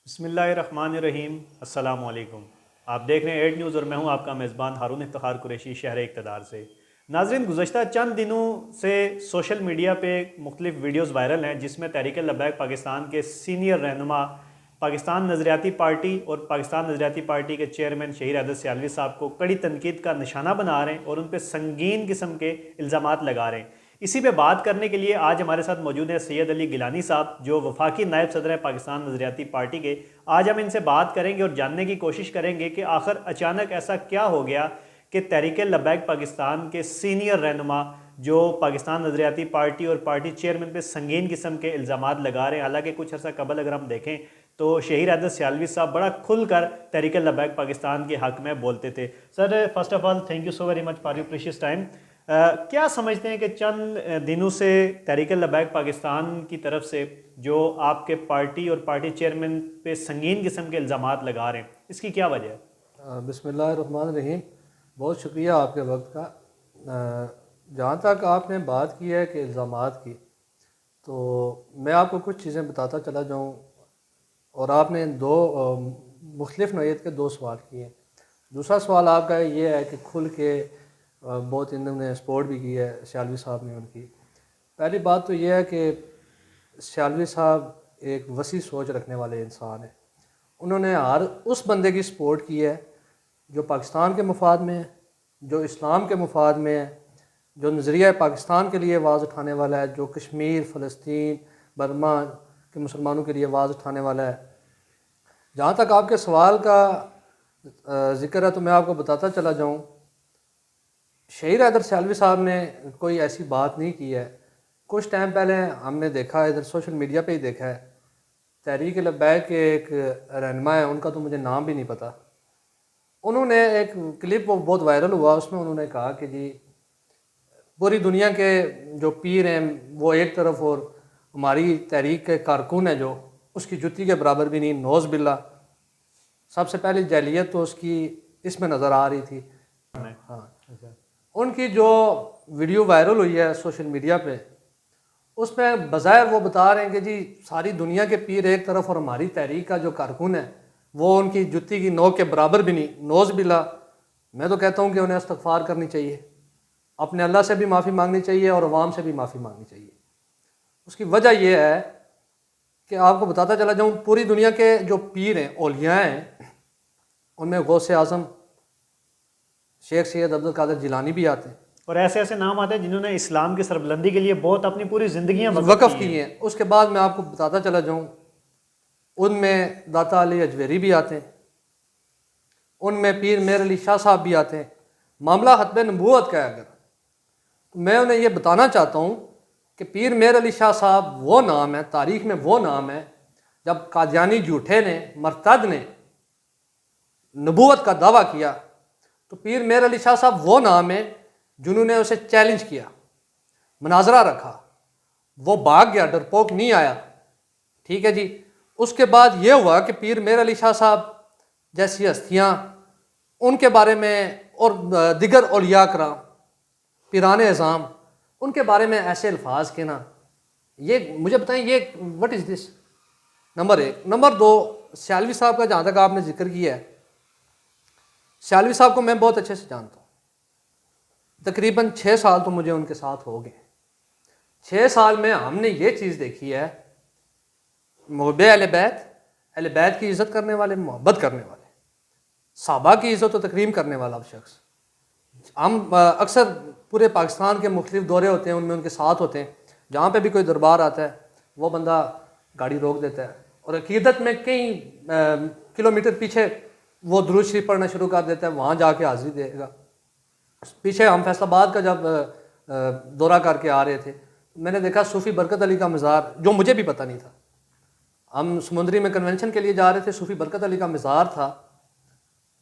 बिस्मिल्लाहिर्रहमानिर्रहीम। अस्सलामुअलैकुम। आप देख रहे हैं एड न्यूज़ और मैं हूं आपका मेज़बान हारून इफ्तिखार कुरैशी शहर इक़्तिदार से। नाज़रीन, गुज़श्ता चंद दिनों से सोशल मीडिया पे मुख्तलिफ़ वीडियोज़ वायरल हैं जिसमें तहरीक लब्बैक पाकिस्तान के सीनियर रहनुमा, पाकिस्तान नज़रियाती पार्टी और पाकिस्तान नज़रियाती पार्टी के चेयरमैन शहीर हैदर सियालवी साहब को कड़ी तनकीद का निशाना बना रहे हैं और उन पर संगीन किस्म के इल्ज़ामात लगा रहे हैं। इसी पे बात करने के लिए आज हमारे साथ मौजूद हैं सैयद अली गिलानी साहब, जो वफाकी नायब सदर हैं पाकिस्तान नज़रियाती पार्टी के। आज हम इनसे बात करेंगे और जानने की कोशिश करेंगे कि आखिर अचानक ऐसा क्या हो गया कि तहरीक लब्बैक पाकिस्तान के सीनियर रहनुमा जो पाकिस्तान नज़रियाती पार्टी और पार्टी चेयरमैन पे संगीन किस्म के इल्ज़ामात लगा रहे हैं। हालांकि कुछ अर्सा कबल अगर हम देखें तो शहीर हैदर सियालवी साहब बड़ा खुलकर तहरीक लब्बैक पाकिस्तान के हक़ में बोलते थे। Sir, first of all thank you so very much for your precious time. क्या समझते हैं कि चंद दिनों से तहरीक लब्बैक पाकिस्तान की तरफ से जो आपके पार्टी और पार्टी चेयरमैन पे संगीन किस्म के इल्ज़ामात लगा रहे हैं, इसकी क्या वजह है? बिस्मिल्लाहिर्रहमानिर्रहीम। बहुत शुक्रिया आपके वक्त का। जहाँ तक आपने बात की है कि इल्ज़ामात की, तो मैं आपको कुछ चीज़ें बताता चला जाऊँ। और आपने दो मुख्तलिफ़ नौइयत के दो सवाल किए। दूसरा सवाल आपका ये है कि खुल के बहुत इन्होंने सपोर्ट भी की है सियालवी साहब ने उनकी। पहली बात तो ये है कि सियालवी साहब एक वसी सोच रखने वाले इंसान हैं। उन्होंने हर उस बंदे की सपोर्ट की है जो पाकिस्तान के मफाद में है, जो इस्लाम के मफाद में है, जो नज़रिया पाकिस्तान के लिए आवाज़ उठाने वाला है, जो कश्मीर, फ़लस्तीन, बर्मा के मुसलमानों के लिए आवाज़ उठाने वाला है। जहाँ तक आपके सवाल का ज़िक्र है तो मैं आपको बताता चला जाऊँ, शहीर हैदर सियालवी साहब ने कोई ऐसी बात नहीं की है। कुछ टाइम पहले हमने देखा, इधर सोशल मीडिया पे ही देखा है, तहरीक लब्बैक के एक रहनुमा है, उनका तो मुझे नाम भी नहीं पता। उन्होंने एक क्लिप वो बहुत वायरल हुआ, उसमें उन्होंने कहा कि जी पूरी दुनिया के जो पीर हैं वो एक तरफ और हमारी तहरीक के कारकुन है जो उसकी जुत्ती के बराबर भी नहीं, नौज़ बिल्ला। सबसे पहले जैलियत तो उसकी इसमें नज़र आ रही थी। हाँ, उनकी जो वीडियो वायरल हुई है सोशल मीडिया पे, उसमें बज़ाहिर वो बता रहे हैं कि जी सारी दुनिया के पीर एक तरफ और हमारी तहरीक का जो कारकुन है वो उनकी जुत्ती की नोक के बराबर भी नहीं, नौज़ बिल्ला। मैं तो कहता हूँ कि उन्हें इस्तग़फ़ार करनी चाहिए, अपने अल्लाह से भी माफ़ी मांगनी चाहिए और अवाम से भी माफ़ी मांगनी चाहिए। उसकी वजह यह है कि आपको बताता चला जाऊँ, पूरी दुनिया के जो पीर हैं, औलिया हैं, उनमें गौसे आज़म शेख सैयद अब्दुल कादिर जिलानी भी आते हैं और ऐसे ऐसे नाम आते हैं जिन्होंने इस्लाम की सरबुलंदी के लिए बहुत अपनी पूरी ज़िंदगियाँ वक़फ़ की हैं। उसके बाद मैं आपको बताता चला जाऊँ, उनमें दाता अली अजवेरी भी आते हैं, उनमें पीर मेर अली शाह साहब भी आते हैं। मामला हतब नबूवत का है अगर, तो मैं उन्हें ये बताना चाहता हूँ कि पीर मेर अली शाह साहब वो नाम है, तारीख़ में वो नाम है, जब कादियानी झूठे ने, मरतद ने नबूवत का दावा किया तो पीर मेर अली शाह साहब वो नाम है जिन्होंने उसे चैलेंज किया, मुनाजरा रखा, वो भाग गया, डरपोक नहीं आया। ठीक है जी। उसके बाद ये हुआ कि पीर मेर अली शाह साहब जैसी हस्तियाँ, उनके बारे में और दिगर औलिया कराम, पीराने अज़ाम, उनके बारे में ऐसे अल्फाज के ना, ये मुझे बताएं ये व्हाट इज़ दिस। नंबर एक। नंबर दो, सियालवी साहब का जहाँ तक आपने जिक्र किया है, सियालवी साहब को मैं बहुत अच्छे से जानता हूँ। तकरीबन 6 साल तो मुझे उनके साथ हो गए। 6 साल में हमने ये चीज़ देखी है, मुहब्बे अहले बैत, अहले बैत की इज़्ज़त करने वाले, मोहब्बत करने वाले, सहाबा की इज़्ज़त और तकरीम करने वाला शख्स। हम अक्सर पूरे पाकिस्तान के मुख्तलिफ दौरे होते हैं, उनमें उनके साथ होते हैं। जहाँ पे भी कोई दरबार आता है वो बंदा गाड़ी रोक देता है और अकीदत में कई किलोमीटर पीछे वो दुरूद शरीफ पढ़ना शुरू कर देता है, वहाँ जाके हाज़िरी देगा। पीछे हम फैसलाबाद का जब दौरा करके आ रहे थे, मैंने देखा सूफ़ी बरकत अली का मज़ार, जो मुझे भी पता नहीं था। हम समुद्री में कन्वेंशन के लिए जा रहे थे, सूफ़ी बरकत अली का मज़ार था।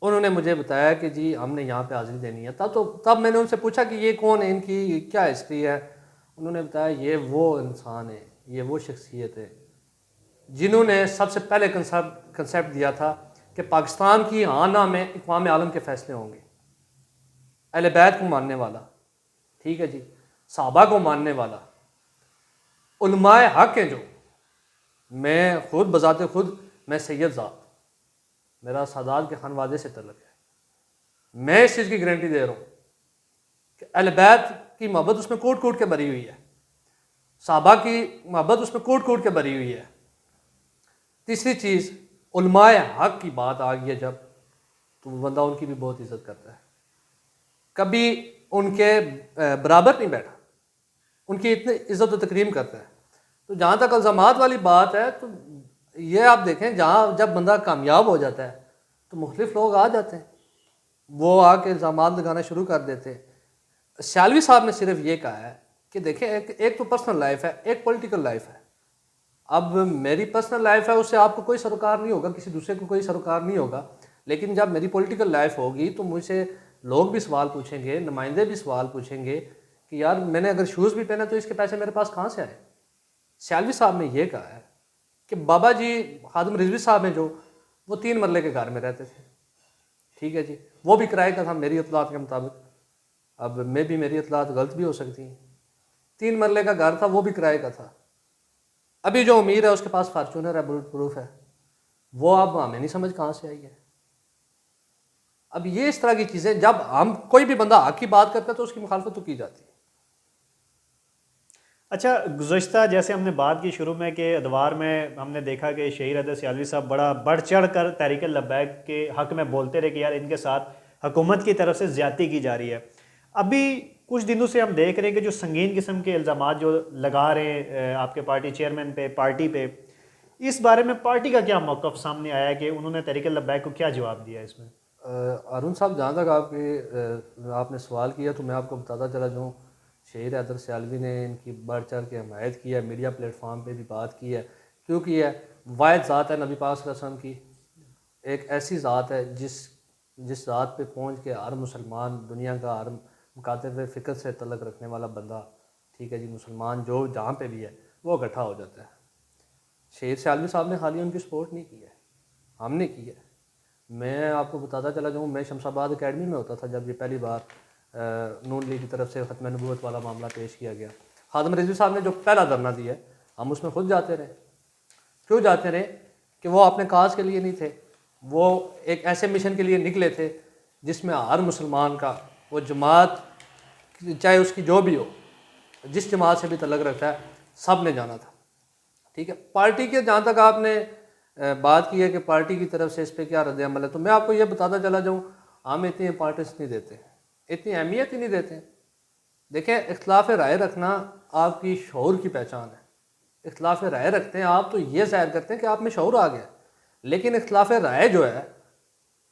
उन्होंने मुझे बताया कि जी हमने यहाँ पे हाज़िरी देनी है। तब मैंने उनसे पूछा कि ये कौन है, इनकी क्या हिस्ट्री है। उन्होंने बताया ये वो इंसान है, ये वो शख्सियत है जिन्होंने सबसे पहले कंसेप्ट दिया था कि पाकिस्तान की हाँ ना में इक़वाम आलम के फ़ैसले होंगे। अहले बैत को मानने वाला, ठीक है जी, सहाबा को मानने वाला, उलमाए हक हैं जो, मैं खुद बजाते खुद मैं सैयद ज़ात, मेरा सादात के खानवादे से तल्लुक़ है। मैं इस चीज़ की गारंटी दे रहा हूँ कि अहले बैत की मोहब्बत उसमें कूट कूट के भरी हुई है, सहाबा की मोहब्बत उसमें कूट कूट के भरी हुई है। तीसरी चीज़, उलमाए हक की बात आ गई है जब, तो वो बंदा उनकी भी बहुत इज्जत करता है, कभी उनके बराबर नहीं बैठा, उनकी इतनी इज्जत व तकरीम करता है। तो जहाँ तक इल्ज़ामात वाली बात है, तो ये आप देखें, जहाँ जब बंदा कामयाब हो जाता है तो मुख्तलिफ लोग आ जाते हैं, वो आके इल्ज़ामात लगाना शुरू कर देते हैं। सियालवी साहब ने सिर्फ ये कहा है कि देखें, एक तो पर्सनल लाइफ है, एक पॉलिटिकल लाइफ है। अब मेरी पर्सनल लाइफ है, उससे आपको कोई सरोकार नहीं होगा, किसी दूसरे को कोई सरोकार नहीं होगा। लेकिन जब मेरी पॉलिटिकल लाइफ होगी तो मुझसे लोग भी सवाल पूछेंगे, नुमाइंदे भी सवाल पूछेंगे कि यार मैंने अगर शूज़ भी पहने तो इसके पैसे मेरे पास कहाँ से आए। सियालवी साहब ने यह कहा है कि बाबा जी खादिम रिजवी साहब हैं जो, वो 3 मरले के घर में रहते थे, ठीक है जी, वो भी किराए का था मेरी इतलात के मुताबिक। अब मैं भी, मेरी इतलात गलत भी हो सकती हैं। 3 मरले का घर था, वो भी किराए का था। अभी जो अमीर है उसके पास फार्चूनर है, बुलेट प्रूफ है, वो अब हमें नहीं समझ कहाँ से आई है। अब ये इस तरह की चीज़ें, जब हम कोई भी बंदा हक की बात करता है तो उसकी मुखालफत तो की जाती है। अच्छा, गुज़श्ता जैसे हमने बात की शुरू में कि अदवार में हमने देखा कि शहीर हैदर सियालवी साहब बड़ा बढ़ चढ़ कर तहरीक लब्बैक के हक़ में बोलते रहे कि यार इनके साथ हुकूमत की तरफ से ज़्यादती की जा रही है। अभी कुछ दिनों से हम देख रहे हैं कि जो संगीन किस्म के इल्ज़ामात जो लगा रहे हैं आपके पार्टी चेयरमैन पे, पार्टी पे, इस बारे में पार्टी का क्या मौक़िफ़ सामने आया कि उन्होंने तहरीक लब्बैक को क्या जवाब दिया इसमें? अरुण साहब, जहाँ तक आपने सवाल किया तो मैं आपको बताता चला जाऊँ, शहीद हैदर सियालवी ने इनकी बढ़ चढ़ के हमायत की है, मीडिया प्लेटफॉर्म पे भी बात की है। क्यों की है? वाहिद ज़ात है नबी पाक सल्लल्लाहु अलैहि वसल्लम की, एक ऐसी ज़ात है जिस ज़ात पे पहुँच के हर मुसलमान, दुनिया का हर मुकातिब फ़िक्र से तल्लुक़ रखने वाला बंदा, ठीक है जी, मुसलमान जो जहाँ पे भी है वो इकट्ठा हो जाता है। शहीद सियालवी साहब ने खाली उनकी सपोर्ट नहीं की है, हमने की है। मैं आपको बताता चला जाऊँ, मैं शमशाबाद अकेडमी में होता था जब ये पहली बार नून लीग की तरफ से ख़त्म नबूवत वाला मामला पेश किया गया। खादिम रिजवी साहब ने जो पहला धरना दिया, हम उसमें खुद जाते रहे। क्यों जाते रहे? कि वो अपने काज के लिए नहीं थे, वो एक ऐसे मिशन के लिए निकले थे जिसमें हर मुसलमान का, वो जमात चाहे उसकी जो भी हो, जिस जमात से भी तल्लुक़ रखता है, सब ने जाना था, ठीक है। पार्टी के जहाँ तक आपने बात की है कि पार्टी की तरफ से इस पर क्या रद्द अमल है, तो मैं आपको ये बताता चला जाऊँ, हम इतनी इंपॉर्टेंस नहीं देते, इतनी अहमियत ही नहीं देते। देखें, इख्तलाफ राय रखना आपकी शऊर की पहचान है। इख्तलाफ राय रखते हैं आप तो ये ज़ाहिर करते हैं कि आप में शऊर आ गया। लेकिन इख्तलाफ राय जो है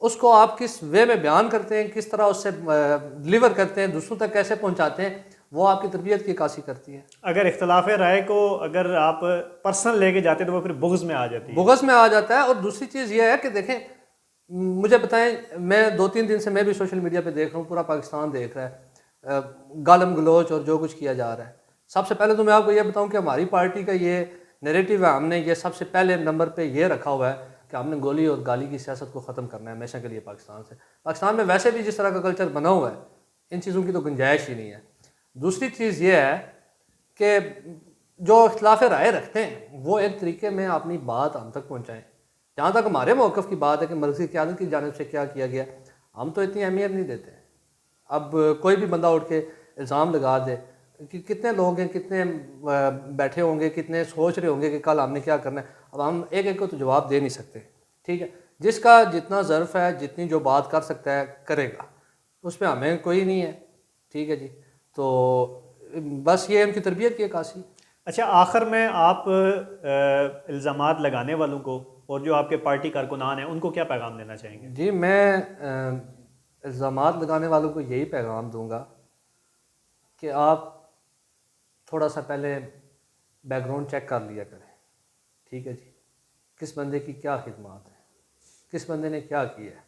उसको आप किस वे में बयान करते हैं, किस तरह उससे डिलीवर करते हैं, दूसरों तक कैसे पहुँचाते हैं, वो आपकी तरबियत की अक्कासी करती है। अगर इख्तलाफ राय को अगर आप पर्सनल लेके जाते हैं तो वो फिर बुग़्ज़ में आ जाती है, बुग़्ज़ में आ जाता है। और दूसरी चीज़ ये है कि देखें, मुझे बताएं, मैं 2-3 दिन से मैं भी सोशल मीडिया पे देख रहा हूँ, पूरा पाकिस्तान देख रहा है गालम गलोच और जो कुछ किया जा रहा है। सबसे पहले तो मैं आपको ये बताऊँ कि हमारी पार्टी का ये नैरेटिव है, हमने ये सबसे पहले नंबर पे ये रखा हुआ है कि हमने गोली और गाली की सियासत को ख़त्म करना है हमेशा के लिए पाकिस्तान से। पाकिस्तान में वैसे भी जिस तरह का कल्चर बना हुआ है, इन चीज़ों की तो गुंजाइश ही नहीं है। दूसरी चीज़ ये है कि जो इख्तलाफ राय रखते हैं वो एक तरीके में अपनी बात हम तक पहुँचाएँ। जहाँ तक हमारे मौक़िफ़ की बात है कि मरकज़ी क़यादत की जानिब से क्या किया गया, हम तो इतनी अहमियत नहीं देते। अब कोई भी बंदा उठ के इल्ज़ाम लगा दे कि कितने लोग हैं, कितने बैठे होंगे, कितने सोच रहे होंगे कि कल हमने क्या करना है। अब हम एक एक को तो जवाब दे नहीं सकते, ठीक है। जिसका जितना ज़र्फ़ है, जितनी जो बात कर सकता है करेगा, उस पर हमें कोई नहीं है, ठीक है जी। तो बस ये उनकी तरबियत की अक्कासी। अच्छा, आखिर में आप इल्ज़ामात लगाने वालों को और जो आपके पार्टी कारकुनान हैं उनको क्या पैगाम देना चाहेंगे? जी, मैं इल्ज़ामात लगाने वालों को यही पैगाम दूंगा कि आप थोड़ा सा पहले बैकग्राउंड चेक कर लिया करें, ठीक है जी। किस बंदे की क्या खिदमत है, किस बंदे ने क्या किया है।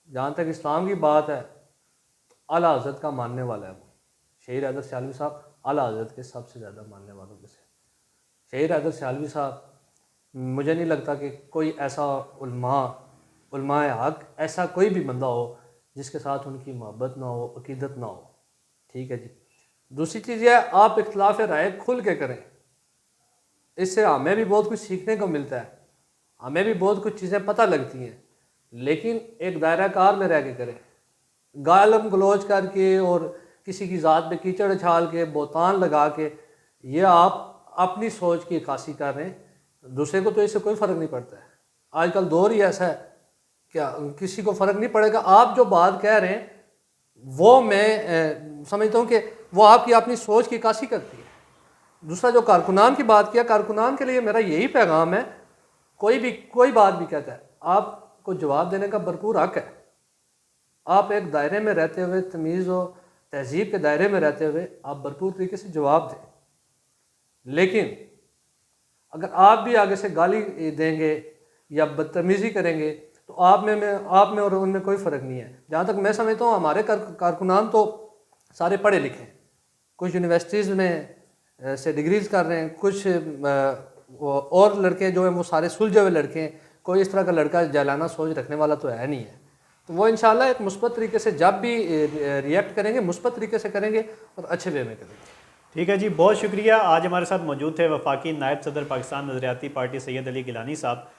जहाँ तक इस्लाम की बात है तो आला हज़रत का मानने वाला है वो। शहीद हैदर सियालवी साहब आला हज़रत के सबसे ज़्यादा मानने वालों में से। शहीद हैदर सियालवी साहब, मुझे नहीं लगता कि कोई ऐसा उलमाए हक, ऐसा कोई भी बंदा हो जिसके साथ उनकी मोहब्बत ना हो, अकीदत ना हो, ठीक है जी। दूसरी चीज़ यह है, आप इख्तलाफ राय खुल के करें, इससे हमें भी बहुत कुछ सीखने को मिलता है। हमें भी बहुत कुछ चीज़ें पता लगती हैं, लेकिन एक दायरा कार में रह के करें। गालम गलोच करके और किसी की ज़ात पे कीचड़ उछाल के बोतान लगा के ये आप अपनी सोच की अक्कासी कर रहे हैं, दूसरे को तो इससे कोई फ़र्क नहीं पड़ता है। आजकल दौर ही ऐसा है, क्या किसी को फ़र्क नहीं पड़ेगा। आप जो बात कह रहे हैं वो मैं समझता हूँ कि वो आपकी अपनी सोच की अक्कासी करती है। दूसरा जो कारकुनान की बात किया, कारकुनान के लिए मेरा यही पैगाम है, कोई बात भी कहता है, आपको जवाब देने का भरपूर हक है। आप एक दायरे में रहते हुए, तमीज़ और तहजीब के दायरे में रहते हुए आप भरपूर तरीके से जवाब दें। लेकिन अगर आप भी आगे से गाली देंगे या बदतमीज़ी करेंगे तो आप में और उनमें कोई फ़र्क नहीं है। जहाँ तक मैं समझता हूँ हमारे कारकुनान तो सारे पढ़े लिखे हैं, कुछ यूनिवर्सिटीज़ में से डिग्रीज़ कर रहे हैं, कुछ और लड़के जो हैं वो सारे सुलझे हुए लड़के हैं। कोई इस तरह का लड़का जलाना सोच रखने वाला तो है नहीं है। तो वो इंशाल्लाह एक मुस्बत तरीके से जब भी रिएक्ट करेंगे, मुस्बत तरीके से करेंगे और अच्छे वे में करेंगे। ठीक है जी, बहुत शुक्रिया। आज हमारे साथ मौजूद थे वफाकी नायब सदर पाकिस्तान नज़रियाती पार्टी सैयद अली गिलानी साहब।